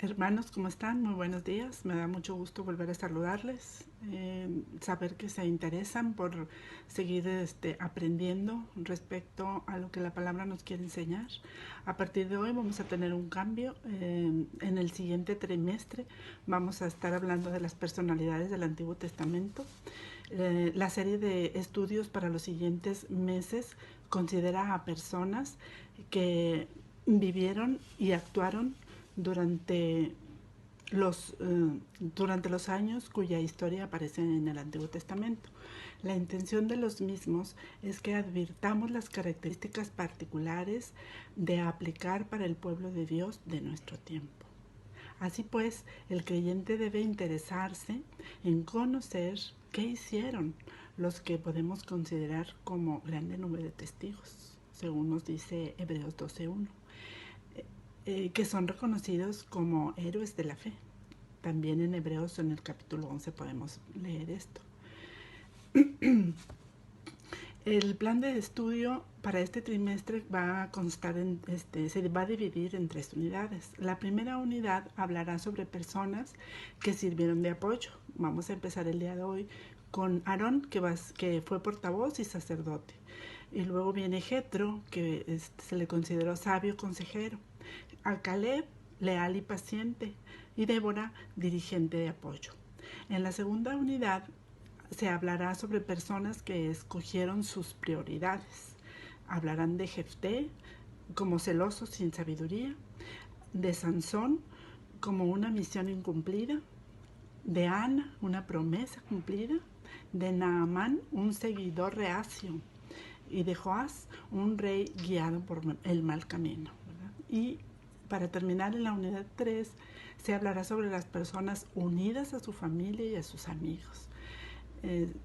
Hermanos, ¿cómo están? Muy buenos días. Me da mucho gusto volver a saludarles, saber que se interesan por seguir aprendiendo respecto a lo que la palabra nos quiere enseñar. A partir de hoy vamos a tener un cambio. En el siguiente trimestre vamos a estar hablando de las personalidades del Antiguo Testamento. La serie de estudios para los siguientes meses considera a personas que vivieron y actuaron durante durante los años cuya historia aparece en el Antiguo Testamento. La intención de los mismos es que advirtamos las características particulares de aplicar para el pueblo de Dios de nuestro tiempo. Así pues, el creyente debe interesarse en conocer qué hicieron los que podemos considerar como grande nube de testigos, según nos dice Hebreos 12:1. Que son reconocidos como héroes de la fe. También en Hebreos, en el capítulo 11, podemos leer esto. El plan de estudio para este trimestre va a constar se va a dividir en 3 unidades. La primera unidad hablará sobre personas que sirvieron de apoyo. Vamos a empezar el día de hoy con Aarón, que fue portavoz y sacerdote. Y luego viene Jetro, que se le consideró sabio consejero. A Caleb, leal y paciente, y Débora, dirigente de apoyo. En la segunda unidad se hablará sobre personas que escogieron sus prioridades. Hablarán de Jefté como celoso sin sabiduría, de Sansón como una misión incumplida, de Ana una promesa cumplida, de Naamán un seguidor reacio y de Joás un rey guiado por el mal camino, ¿verdad? Y para terminar, en la unidad 3 se hablará sobre las personas unidas a su familia y a sus amigos.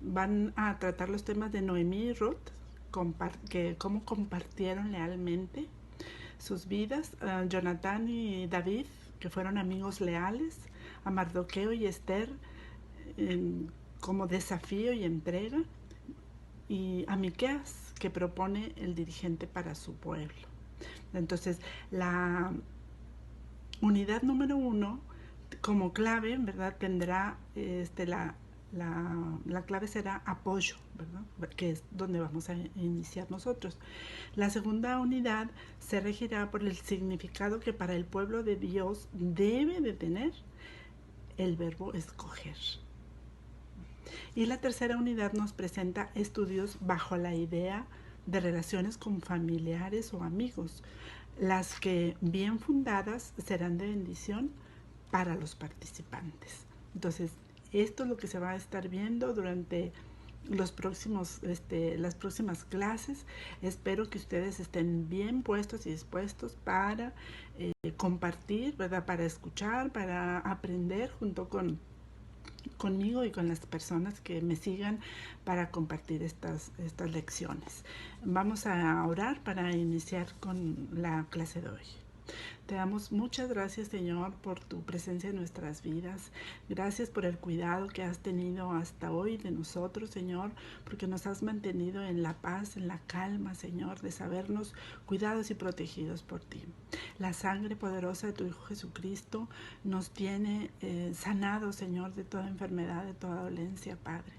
Van a tratar los temas de Noemí y Ruth, cómo compartieron lealmente sus vidas, a Jonatán y David, que fueron amigos leales, a Mardoqueo y Esther como desafío y entrega, y a Miqueas, que propone el dirigente para su pueblo. Entonces, la unidad número 1, como clave, ¿verdad? Tendrá la clave será apoyo, ¿verdad? Que es donde vamos a iniciar nosotros. La segunda unidad se regirá por el significado que para el pueblo de Dios debe de tener el verbo escoger. Y la tercera unidad nos presenta estudios bajo la idea de relaciones con familiares o amigos, las que bien fundadas serán de bendición para los participantes. Entonces, esto es lo que se va a estar viendo durante las próximas clases. Espero que ustedes estén bien puestos y dispuestos para compartir, ¿verdad? Para escuchar, para aprender junto conmigo y con las personas que me sigan para compartir estas lecciones. Vamos a orar para iniciar con la clase de hoy. Te damos muchas gracias, Señor, por tu presencia en nuestras vidas. Gracias por el cuidado que has tenido hasta hoy de nosotros, Señor, porque nos has mantenido en la paz, en la calma, Señor, de sabernos cuidados y protegidos por ti. La sangre poderosa de tu Hijo Jesucristo nos tiene sanados, Señor, de toda enfermedad, de toda dolencia, Padre.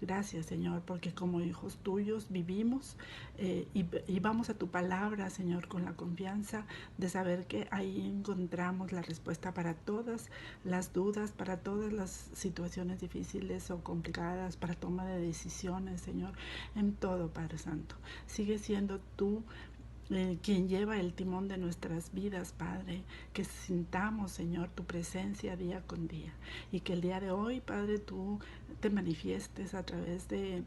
Gracias, Señor, porque como hijos tuyos vivimos y vamos a tu palabra, Señor, con la confianza de saber que ahí encontramos la respuesta para todas las dudas, para todas las situaciones difíciles o complicadas, para toma de decisiones, Señor, en todo, Padre Santo. Sigue siendo tú quien lleva el timón de nuestras vidas, Padre, que sintamos, Señor, tu presencia día con día y que el día de hoy, Padre, tú te manifiestes a través de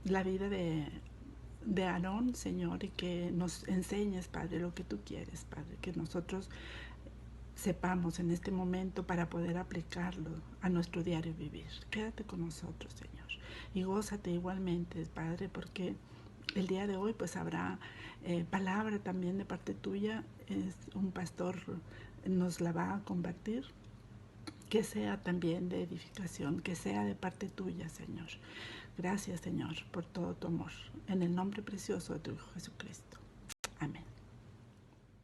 la vida de Aarón, Señor, y que nos enseñes, Padre, lo que tú quieres, Padre, que nosotros sepamos en este momento para poder aplicarlo a nuestro diario vivir. Quédate con nosotros, Señor, y gózate igualmente, Padre, porque el día de hoy pues habrá palabra también de parte tuya. Es un pastor nos la va a compartir, que sea también de edificación, que sea de parte tuya, Señor. Gracias, Señor, por todo tu amor. En el nombre precioso de tu Hijo Jesucristo. Amén.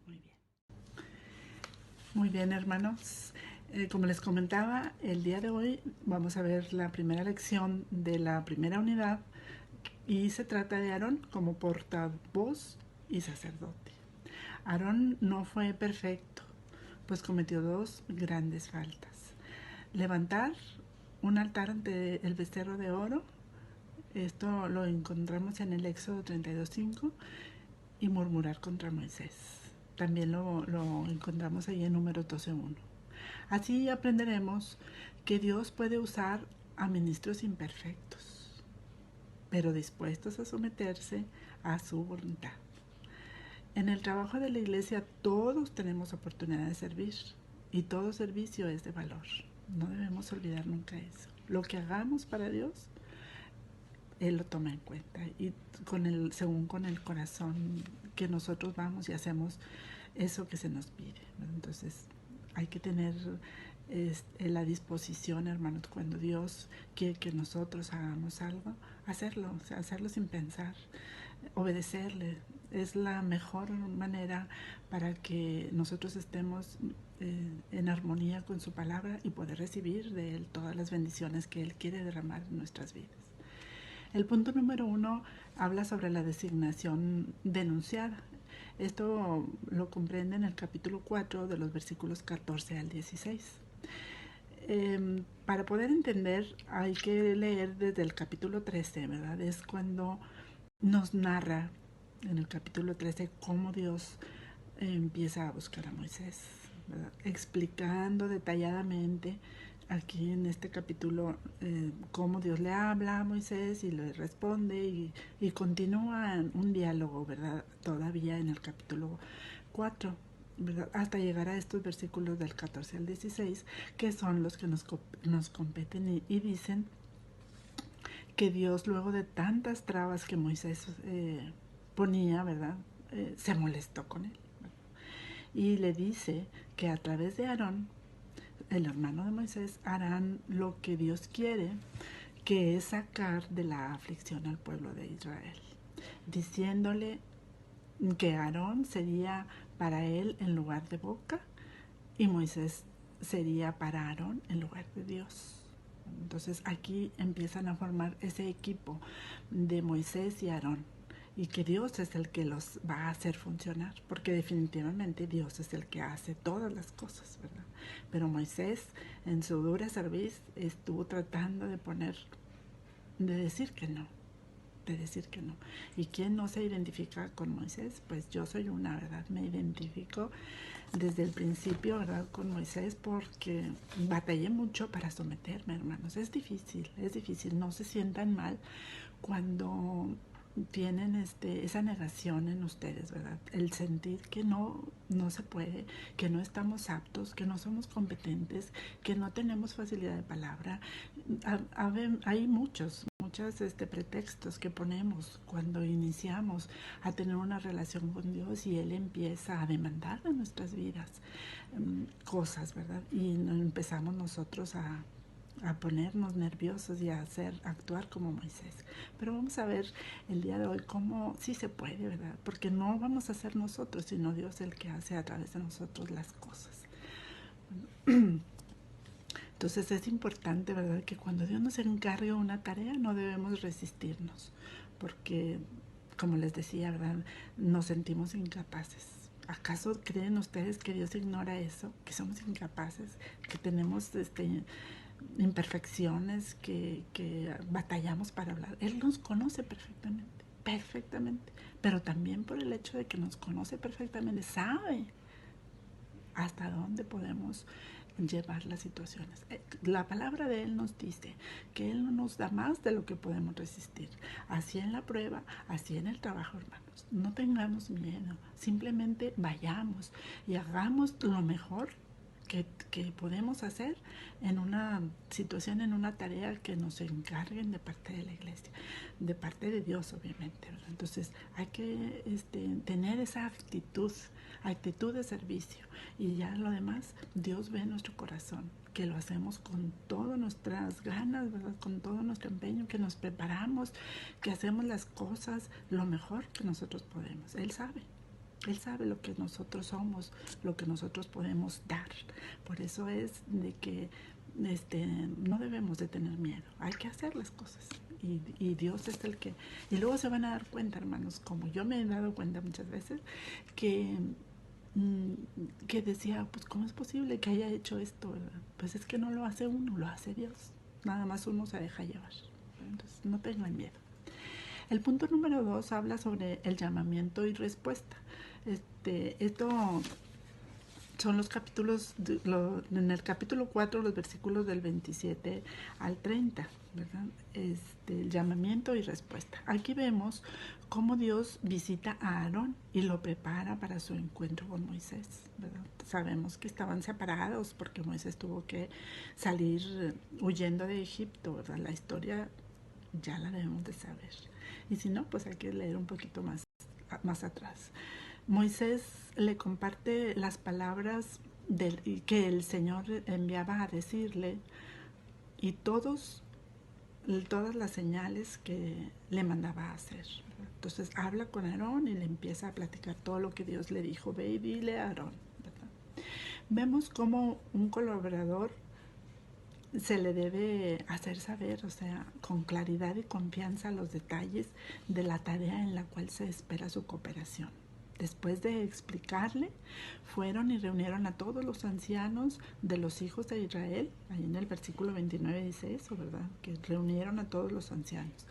Muy bien. Muy bien, hermanos. Como les comentaba, el día de hoy vamos a ver la primera lección de la primera unidad y se trata de Aarón como portavoz y sacerdote. Aarón no fue perfecto, pues cometió dos grandes faltas. Levantar un altar ante el becerro de oro, esto lo encontramos en el Éxodo 32:5, y murmurar contra Moisés. También lo encontramos ahí en Números 12:1. Así aprenderemos que Dios puede usar a ministros imperfectos, pero dispuestos a someterse a su voluntad. En el trabajo de la iglesia todos tenemos oportunidad de servir y todo servicio es de valor. No debemos olvidar nunca eso. Lo que hagamos para Dios, Él lo toma en cuenta y según con el corazón que nosotros vamos y hacemos eso que se nos pide. Entonces hay que tener la disposición, hermanos, cuando Dios quiere que nosotros hagamos algo, hacerlo, o sea, hacerlo sin pensar, obedecerle. Es la mejor manera para que nosotros estemos en armonía con su palabra y poder recibir de Él todas las bendiciones que Él quiere derramar en nuestras vidas. El punto número 1 habla sobre la designación denunciada. Esto lo comprende en el capítulo 4 de los versículos 14 al 16. Para poder entender hay que leer desde el capítulo 13, ¿verdad? Es cuando nos narra en el capítulo 13 cómo Dios empieza a buscar a Moisés, ¿verdad? Explicando detalladamente aquí en este capítulo cómo Dios le habla a Moisés y le responde y continúa un diálogo, ¿verdad? Todavía en el capítulo 4, ¿verdad? Hasta llegar a estos versículos del 14 al 16, que son los que nos competen y dicen que Dios, luego de tantas trabas que Moisés ponía, ¿verdad? Se molestó con él. Y le dice que a través de Aarón, el hermano de Moisés, harán lo que Dios quiere, que es sacar de la aflicción al pueblo de Israel, diciéndole que Aarón sería para él en lugar de boca y Moisés sería para Aarón en lugar de Dios. Entonces aquí empiezan a formar ese equipo de Moisés y Aarón y que Dios es el que los va a hacer funcionar, porque definitivamente Dios es el que hace todas las cosas, ¿verdad? Pero Moisés en su dura cerviz estuvo tratando de decir que no, de decir que no. ¿Y quién no se identifica con Moisés? Pues yo soy una, ¿verdad? Me identifico desde el principio, ¿verdad? Con Moisés porque batallé mucho para someterme, hermanos. Es difícil, no se sientan mal cuando tienen esa negación en ustedes, ¿verdad? El sentir que no se puede, que no estamos aptos, que no somos competentes, que no tenemos facilidad de palabra. Hay muchos pretextos que ponemos cuando iniciamos a tener una relación con Dios y Él empieza a demandar de nuestras vidas cosas, ¿verdad? Y empezamos nosotros a ponernos nerviosos y a actuar como Moisés. Pero vamos a ver el día de hoy cómo sí se puede, ¿verdad? Porque no vamos a ser nosotros, sino Dios el que hace a través de nosotros las cosas. Entonces es importante, ¿verdad? Que cuando Dios nos encargue una tarea no debemos resistirnos, porque, como les decía, ¿verdad? Nos sentimos incapaces. ¿Acaso creen ustedes que Dios ignora eso? Que somos incapaces, que tenemos imperfecciones, que batallamos para hablar. Él nos conoce perfectamente, perfectamente, pero también por el hecho de que nos conoce perfectamente, sabe hasta dónde podemos llevar las situaciones. La palabra de Él nos dice que Él no nos da más de lo que podemos resistir. Así en la prueba, así en el trabajo, hermanos. No tengamos miedo, simplemente vayamos y hagamos lo mejor que podemos hacer en una situación, en una tarea que nos encarguen de parte de la iglesia, de parte de Dios, obviamente, ¿verdad? Entonces hay que tener esa actitud de servicio, y ya lo demás, Dios ve nuestro corazón, que lo hacemos con todas nuestras ganas, ¿verdad? Con todo nuestro empeño, que nos preparamos, que hacemos las cosas lo mejor que nosotros podemos. Él sabe. Él sabe lo que nosotros somos, lo que nosotros podemos dar. Por eso es de que no debemos de tener miedo. Hay que hacer las cosas. Y Dios es el que... Y luego se van a dar cuenta, hermanos, como yo me he dado cuenta muchas veces, que, que decía, pues, ¿cómo es posible que haya hecho esto, verdad? Pues es que no lo hace uno, lo hace Dios. Nada más uno se deja llevar. Entonces, no tengan miedo. El punto número 2 habla sobre el llamamiento y respuesta. Esto son los capítulos, en el capítulo 4, los versículos del 27 al 30, ¿verdad? El llamamiento y respuesta. Aquí vemos cómo Dios visita a Aarón y lo prepara para su encuentro con Moisés, ¿verdad? Sabemos que estaban separados porque Moisés tuvo que salir huyendo de Egipto, ¿verdad? La historia ya la debemos de saber. Y si no, pues hay que leer un poquito más atrás. Moisés le comparte las palabras que el Señor enviaba a decirle y todas las señales que le mandaba a hacer. Entonces habla con Aarón y le empieza a platicar todo lo que Dios le dijo. Ve y dile a Aarón, ¿verdad? Vemos cómo un colaborador se le debe hacer saber, o sea, con claridad y confianza los detalles de la tarea en la cual se espera su cooperación. Después de explicarle, fueron y reunieron a todos los ancianos de los hijos de Israel. Ahí en el versículo 29 dice eso, ¿verdad? Que reunieron a todos los ancianos.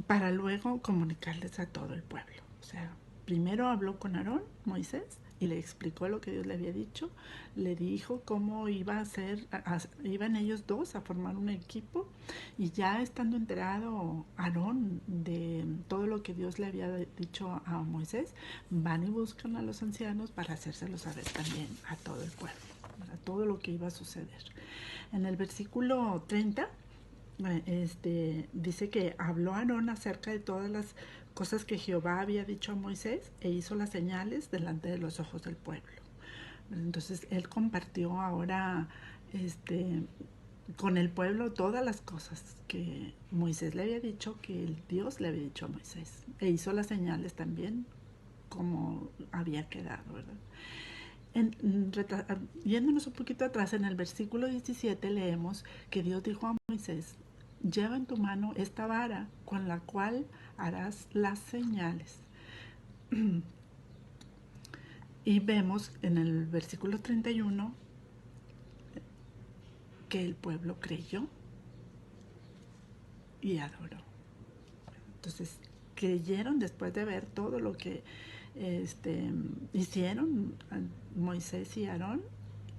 Para luego comunicarles a todo el pueblo. O sea, primero habló con Aarón, Moisés, y le explicó lo que Dios le había dicho. Le dijo cómo iban ellos dos a formar un equipo, y ya estando enterado Aarón de todo lo que Dios le había dicho a Moisés, van y buscan a los ancianos para hacérselo saber también a todo el pueblo, a todo lo que iba a suceder. En el versículo 30 dice que habló Aarón acerca de todas las cosas que Jehová había dicho a Moisés e hizo las señales delante de los ojos del pueblo. Entonces él compartió ahora con el pueblo todas las cosas que Moisés le había dicho, que el Dios le había dicho a Moisés, e hizo las señales también como había quedado, ¿verdad? Yéndonos un poquito atrás, en el versículo 17 leemos que Dios dijo a Moisés: lleva en tu mano esta vara con la cual harás las señales. Y vemos en el versículo 31 que el pueblo creyó y adoró. Entonces, creyeron después de ver todo lo que hicieron Moisés y Aarón,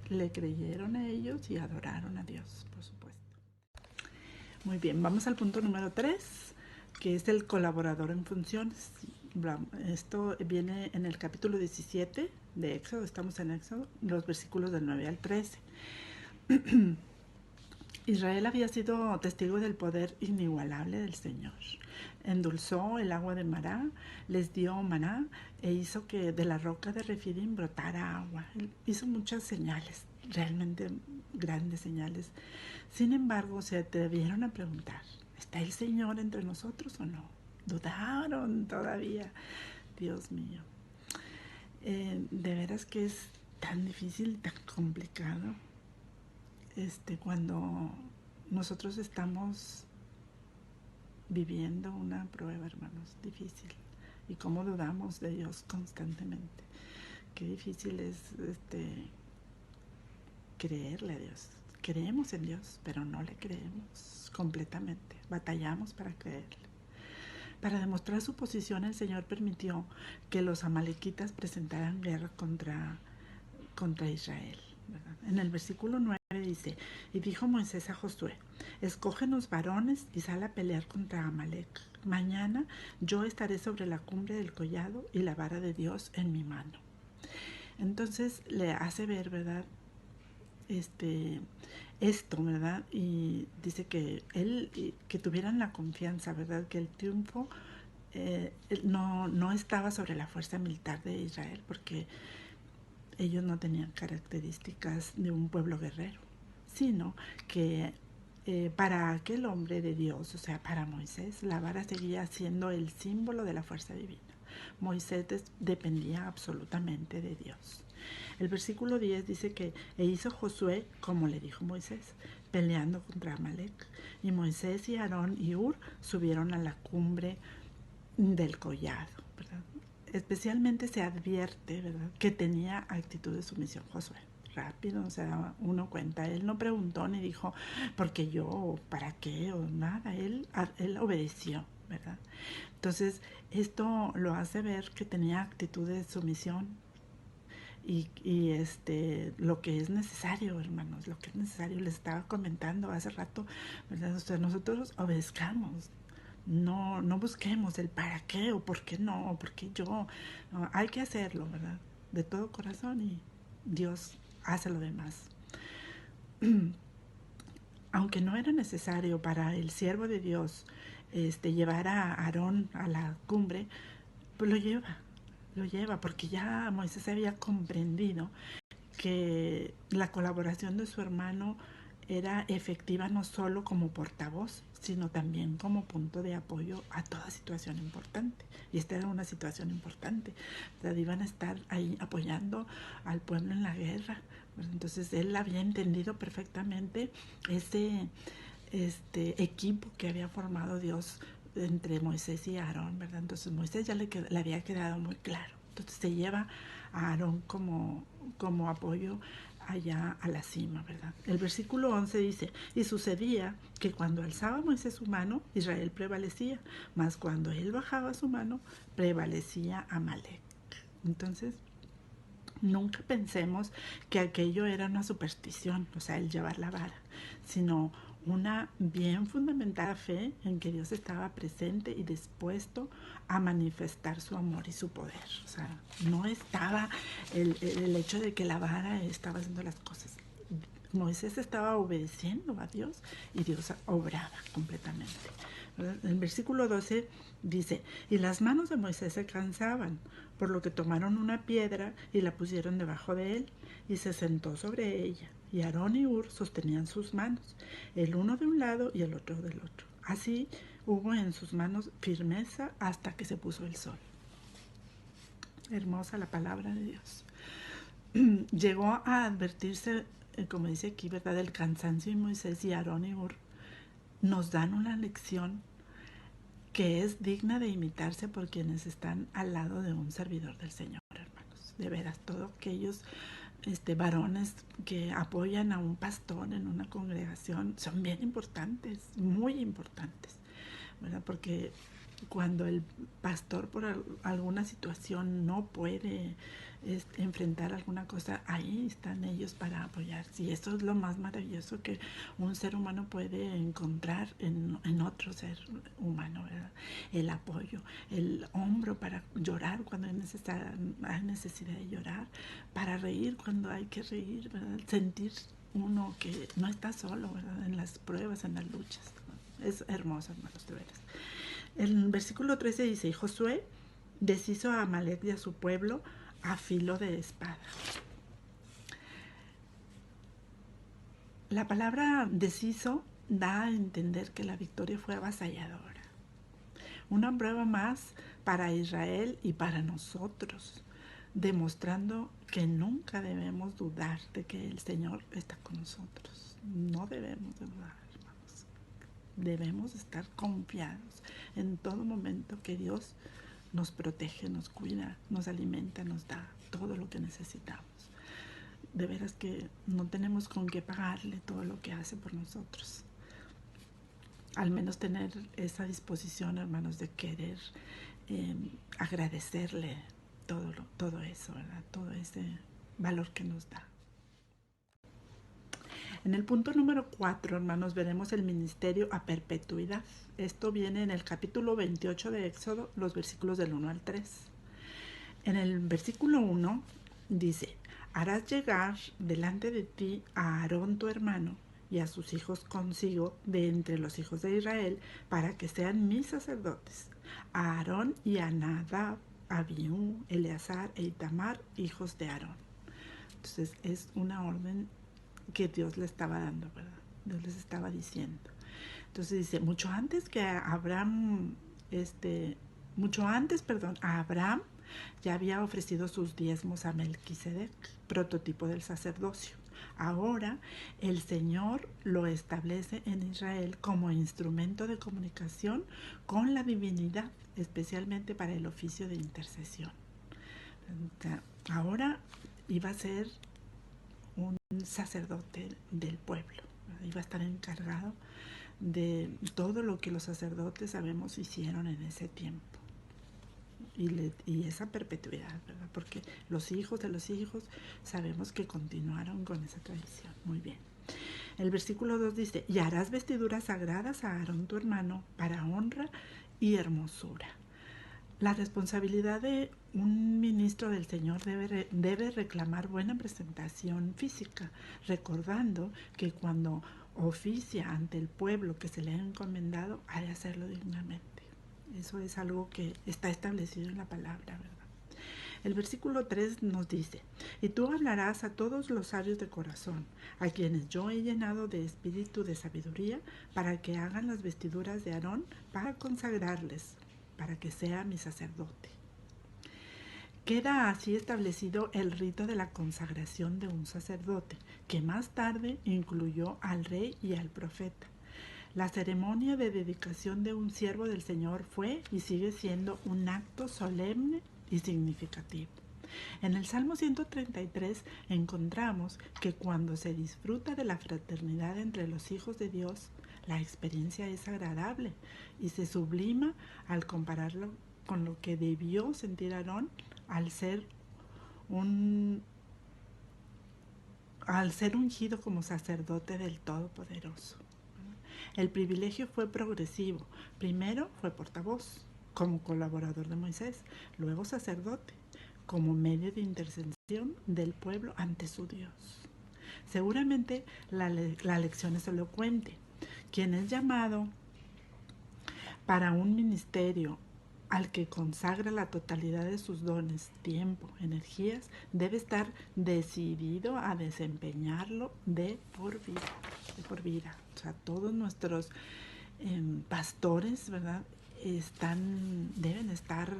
le creyeron a ellos y adoraron a Dios, por supuesto. Muy bien, vamos al punto número 3, que es el colaborador en funciones. Esto viene en el capítulo 17 de Éxodo, estamos en Éxodo, los versículos del 9 al 13. Israel había sido testigo del poder inigualable del Señor. Endulzó el agua de Mará, les dio maná e hizo que de la roca de Refidim brotara agua. Él hizo muchas señales, realmente grandes señales. Sin embargo, se atrevieron a preguntar: ¿está el Señor entre nosotros o no? Dudaron todavía. Dios mío. De veras que es tan difícil, tan complicado cuando nosotros estamos viviendo una prueba, hermanos, difícil, y cómo dudamos de Dios constantemente. Qué difícil es creerle a Dios. Creemos en Dios, pero no le creemos completamente. Batallamos para creerle. Para demostrar su posición, el Señor permitió que los amalequitas presentaran guerra contra Israel, ¿verdad? En el versículo 9 dice: y dijo Moisés a Josué: escógenos varones y sal a pelear contra Amalec. Mañana yo estaré sobre la cumbre del collado y la vara de Dios en mi mano. Entonces le hace ver, ¿verdad? Esto, ¿verdad? Y dice que que tuvieran la confianza, ¿verdad? Que el triunfo no estaba sobre la fuerza militar de Israel, porque ellos no tenían características de un pueblo guerrero, sino que para aquel hombre de Dios, o sea, para Moisés, la vara seguía siendo el símbolo de la fuerza divina. Moisés dependía absolutamente de Dios. El versículo 10 dice que e hizo Josué como le dijo Moisés, peleando contra Amalek. Y Moisés y Aarón y Hur subieron a la cumbre del collado, ¿verdad? Especialmente se advierte, ¿verdad?, que tenía actitud de sumisión Josué. Rápido, o sea, uno cuenta, él no preguntó ni dijo, ¿por qué yo? ¿O para qué? O nada, él obedeció, ¿verdad? Entonces, esto lo hace ver que tenía actitud de sumisión y lo que es necesario, hermanos, lo que es necesario, les estaba comentando hace rato, ¿verdad? O sea, nosotros obedezcamos, no busquemos el para qué o por qué no, o por qué yo, no, hay que hacerlo, ¿verdad? De todo corazón y Dios hace lo demás. Aunque no era necesario para el siervo de Dios llevar a Aarón a la cumbre, pues lo lleva, porque ya Moisés había comprendido que la colaboración de su hermano era efectiva no solo como portavoz, sino también como punto de apoyo a toda situación importante. Y esta era una situación importante. O sea, iban a estar ahí apoyando al pueblo en la guerra. Entonces él había entendido perfectamente ese equipo que había formado Dios entre Moisés y Aarón, ¿verdad? Entonces Moisés ya le había quedado muy claro. Entonces se lleva a Aarón como apoyo allá a la cima, ¿verdad? El versículo 11 dice, y sucedía que cuando alzaba Moisés su mano, Israel prevalecía, mas cuando él bajaba su mano, prevalecía Amalek. Entonces, nunca pensemos que aquello era una superstición, o sea, el llevar la vara, sino una bien fundamentada fe en que Dios estaba presente y dispuesto a manifestar su amor y su poder. O sea, no estaba el hecho de que la vara estaba haciendo las cosas. Moisés estaba obedeciendo a Dios y Dios obraba completamente. El versículo 12 dice, y las manos de Moisés se cansaban, por lo que tomaron una piedra y la pusieron debajo de él, y se sentó sobre ella. Y Aarón y Hur sostenían sus manos, el uno de un lado y el otro del otro. Así hubo en sus manos firmeza hasta que se puso el sol. Hermosa la palabra de Dios. Llegó a advertirse, como dice aquí, ¿verdad?, del cansancio, y Moisés y Aarón y Hur nos dan una lección que es digna de imitarse por quienes están al lado de un servidor del Señor, hermanos. De veras, todos aquellos varones que apoyan a un pastor en una congregación son bien importantes, muy importantes, ¿verdad? Porque cuando el pastor por alguna situación no puede enfrentar alguna cosa, ahí están ellos para apoyar. Y eso es lo más maravilloso que un ser humano puede encontrar en otro ser humano, ¿verdad? El apoyo, el hombro para llorar cuando hay necesidad de llorar, para reír cuando hay que reír, ¿verdad? Sentir uno que no está solo, ¿verdad?, en las pruebas, en las luchas. Es hermoso, hermanos, de veras. El versículo 13 dice, y Josué deshizo a Amalek y a su pueblo a filo de espada. La palabra deshizo da a entender que la victoria fue avasalladora. Una prueba más para Israel y para nosotros, demostrando que nunca debemos dudar de que el Señor está con nosotros. No debemos dudar, hermanos. Debemos estar confiados en todo momento que Dios nos protege, nos cuida, nos alimenta, nos da todo lo que necesitamos. De veras que no tenemos con qué pagarle todo lo que hace por nosotros. Al menos tener esa disposición, hermanos, de querer agradecerle todo eso, ¿verdad? Todo ese valor que nos da. En el punto número 4, hermanos, veremos el ministerio a perpetuidad. Esto viene en el capítulo 28 de Éxodo, los versículos del 1 al 3. En el versículo 1 dice, harás llegar delante de ti a Aarón tu hermano y a sus hijos consigo de entre los hijos de Israel, para que sean mis sacerdotes, a Aarón y a Nadab, Abiú, Eleazar e Itamar, hijos de Aarón. Entonces es una orden que Dios le estaba dando, ¿verdad? Dios les estaba diciendo. Entonces dice, a Abraham ya había ofrecido sus diezmos a Melquisedec, prototipo del sacerdocio. Ahora el Señor lo establece en Israel como instrumento de comunicación con la divinidad, especialmente para el oficio de intercesión. Ahora iba a ser un sacerdote del pueblo, iba a estar encargado de todo lo que los sacerdotes sabemos hicieron en ese tiempo. Y esa perpetuidad, ¿verdad? Porque los hijos de los hijos sabemos que continuaron con esa tradición. Muy bien. El versículo 2 dice, y harás vestiduras sagradas a Aarón tu hermano para honra y hermosura. La responsabilidad de un ministro del Señor debe reclamar buena presentación física, recordando que cuando oficia ante el pueblo que se le ha encomendado, ha de hacerlo dignamente. Eso es algo que está establecido en la palabra, ¿verdad? El versículo 3 nos dice, y tú hablarás a todos los sabios de corazón, a quienes yo he llenado de espíritu de sabiduría, para que hagan las vestiduras de Aarón, para consagrarles, para que sea mi sacerdote. Queda así establecido el rito de la consagración de un sacerdote, que más tarde incluyó al rey y al profeta. La ceremonia de dedicación de un siervo del Señor fue y sigue siendo un acto solemne y significativo. En el Salmo 133 encontramos que cuando se disfruta de la fraternidad entre los hijos de Dios, la experiencia es agradable y se sublima al compararlo con lo que debió sentir Aarón al ser ungido como sacerdote del Todopoderoso. El privilegio fue progresivo. Primero fue portavoz, como colaborador de Moisés, luego sacerdote, como medio de intercesión del pueblo ante su Dios. Seguramente la lección es elocuente. Quien es llamado para un ministerio al que consagra la totalidad de sus dones, tiempo, energías, debe estar decidido a desempeñarlo de por vida. O sea, todos nuestros pastores, ¿verdad? Deben estar.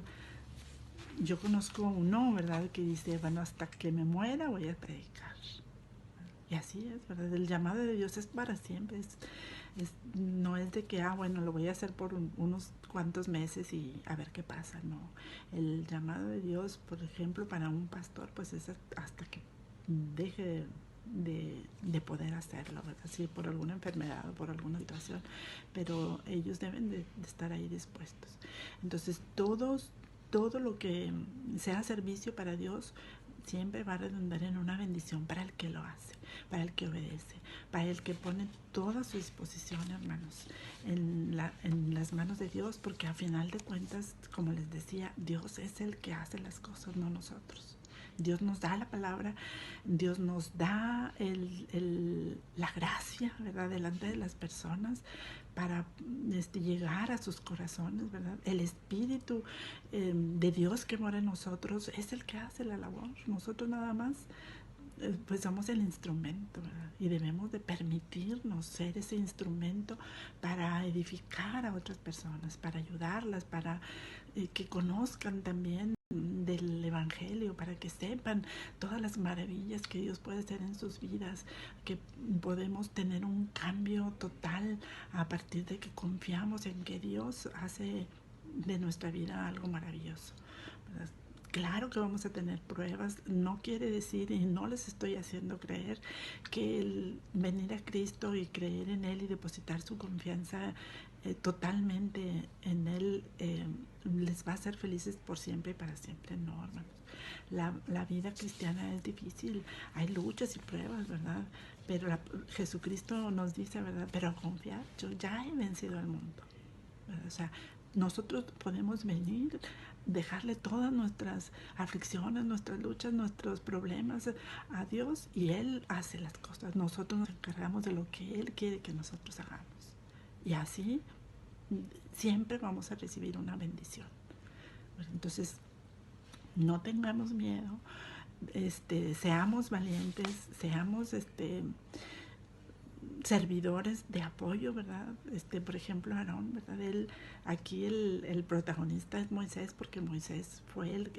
Yo conozco uno, ¿verdad?, que dice, bueno, hasta que me muera voy a predicar. Y así es, ¿verdad? El llamado de Dios es para siempre. No es de que, bueno, lo voy a hacer por unos cuantos meses y a ver qué pasa. No. El llamado de Dios, por ejemplo, para un pastor, pues es hasta que deje de poder hacerlo, ¿verdad? Sí, por alguna enfermedad o por alguna situación, pero ellos deben de estar ahí dispuestos. Entonces, todo lo que sea servicio para Dios siempre va a redundar en una bendición para el que lo hace, para el que obedece, para el que pone toda su disposición, hermanos, en las manos de Dios, porque a final de cuentas, como les decía, Dios es el que hace las cosas, no nosotros. Dios nos da la palabra, Dios nos da la gracia, ¿verdad?, delante de las personas para llegar a sus corazones, ¿verdad? El Espíritu de Dios que mora en nosotros es el que hace la labor. Nosotros nada más pues somos el instrumento, ¿verdad? Y debemos de permitirnos ser ese instrumento para edificar a otras personas, para ayudarlas, para que conozcan también del Evangelio, para que sepan todas las maravillas que Dios puede hacer en sus vidas, que podemos tener un cambio total a partir de que confiamos en que Dios hace de nuestra vida algo maravilloso, ¿verdad? Claro que vamos a tener pruebas, no quiere decir, y no les estoy haciendo creer, que el venir a Cristo y creer en Él y depositar su confianza totalmente en Él les va a hacer felices por siempre y para siempre. No, hermanos. La vida cristiana es difícil, hay luchas y pruebas, ¿verdad? Pero Jesucristo nos dice, ¿verdad? Pero confiad, yo ya he vencido al mundo, ¿verdad? O sea, nosotros podemos venir, dejarle todas nuestras aflicciones, nuestras luchas, nuestros problemas a Dios y Él hace las cosas. Nosotros nos encargamos de lo que Él quiere que nosotros hagamos. Y así siempre vamos a recibir una bendición. Entonces, no tengamos miedo, seamos valientes, seamos servidores de apoyo, ¿verdad? Por ejemplo, Aarón, ¿verdad? Aquí el protagonista es Moisés, porque Moisés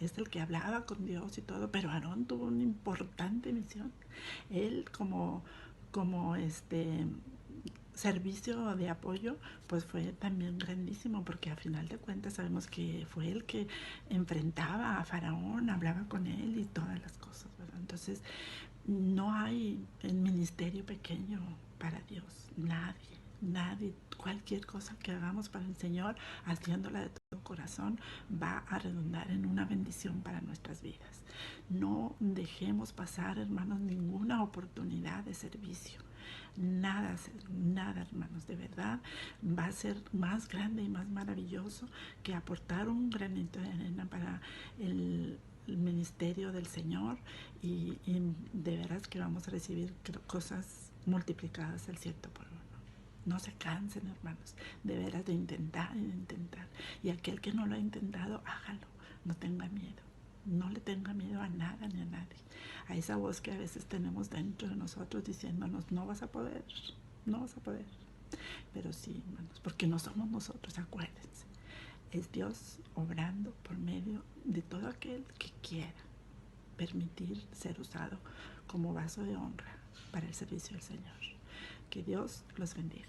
es el que hablaba con Dios y todo, pero Aarón tuvo una importante misión. Él como servicio de apoyo, pues fue también grandísimo, porque a final de cuentas sabemos que fue el que enfrentaba a Faraón, hablaba con él y todas las cosas, ¿verdad? Entonces, no hay el ministerio pequeño para Dios, nadie, nadie. Cualquier cosa que hagamos para el Señor, haciéndola de todo corazón, va a redundar en una bendición para nuestras vidas. No dejemos pasar, hermanos, ninguna oportunidad de servicio. Nada, nada, hermanos, de verdad va a ser más grande y más maravilloso que aportar un granito de arena para el ministerio del Señor, y de veras que vamos a recibir cosas multiplicadas al ciento por uno. No se cansen, hermanos, de veras, de intentar y de intentar. Y aquel que no lo ha intentado, hágalo. No tenga miedo. No le tenga miedo a nada ni a nadie. A esa voz que a veces tenemos dentro de nosotros diciéndonos, no vas a poder, no vas a poder. Pero sí, hermanos, porque no somos nosotros, acuérdense. Es Dios obrando por medio de todo aquel que quiera permitir ser usado como vaso de honra para el servicio del Señor. Que Dios los bendiga.